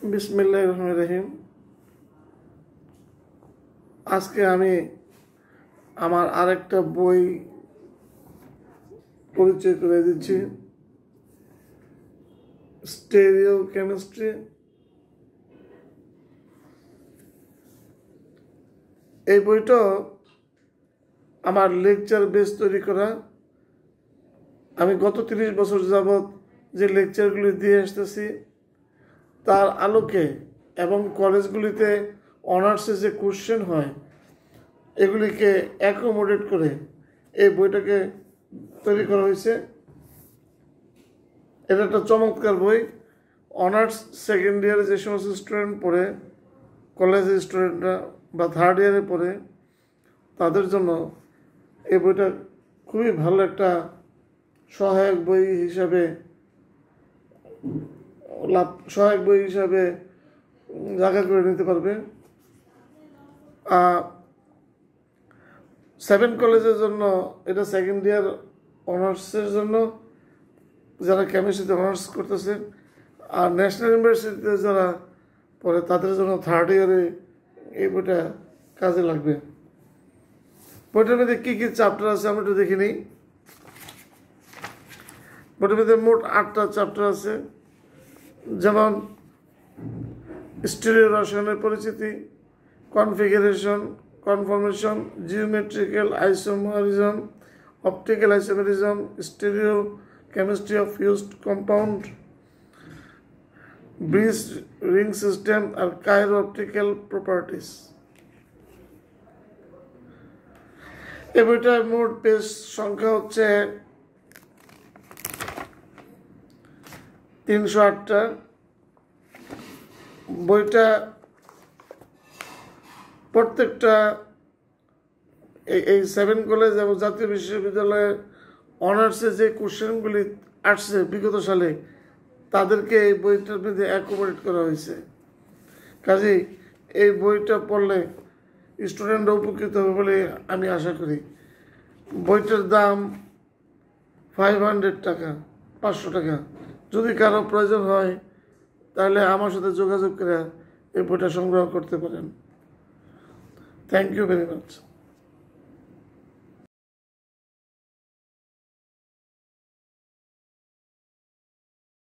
বিসমিল্লাহির রহমানির রহিম। আজকে আমি আমার আরেকটা বই পরিচয় করে দিচ্ছি, স্টেরিও কেমিস্ট্রি। এই বইটা আমার লেকচার বেস তৈরি করা। আমি গত 30 বছর যাবৎ যে লেকচারগুলি দিয়ে আসতেছি তার আলোকে এবং কলেজগুলিতে অনার্সে যে কোশ্চেন হয় এগুলিকে অ্যাকোমোডেট করে এই বইটাকে তৈরি করা হয়েছে। এটা একটা চমৎকার বই। অনার্স সেকেন্ড ইয়ারে যে সমস্ত স্টুডেন্ট পড়ে, কলেজের স্টুডেন্টরা বা থার্ড ইয়ারে পড়ে, তাদের জন্য এই বইটা খুবই ভালো একটা সহায়ক বই হিসাবে জায়গা করে নিতে পারবে। 7 কলেজের জন্য এটা সেকেন্ড ইয়ার অনার্সের জন্য, যারা কেমিস্ট্রিতে অনার্স করতেছে, আর ন্যাশনাল ইউনিভার্সিটিতে যারা পড়ে তাদের জন্য থার্ড ইয়ারে এই বইটা কাজে লাগবে। বইটার মধ্যে কী কী চ্যাপ্টার আছে আমরা একটু দেখে নিই। বইটার মধ্যে মোট 8টা চ্যাপ্টার আছে, যেমন স্টিরিও রসায়নের পরিচিতি, configuration, conformation, geometrical isomerism, optical isomerism, stereochemistry of fused compound, bridge ring system আর কাইরো অপটিক্যাল প্রপার্টিস। এই বইটার মোট পেজ সংখ্যা হচ্ছে 308টা। বইটা প্রত্যেকটা এই 7 কলেজ এবং জাতীয় বিশ্ববিদ্যালয়ের অনার্সে যে কোশ্চেনগুলি আসছে বিগত সালে তাদেরকে এই বইটার মধ্যে অ্যাকোমোডেট করা হয়েছে। কাজেই এই বইটা পড়লে স্টুডেন্টরা উপকৃত হবে বলে আমি আশা করি। বইটার দাম 500 টাকা, 500 টাকা। যদি কারো প্রয়োজন হয় তাহলে আমার সাথে যোগাযোগ করে এই বইটা সংগ্রহ করতে পারেন। Thank you very much.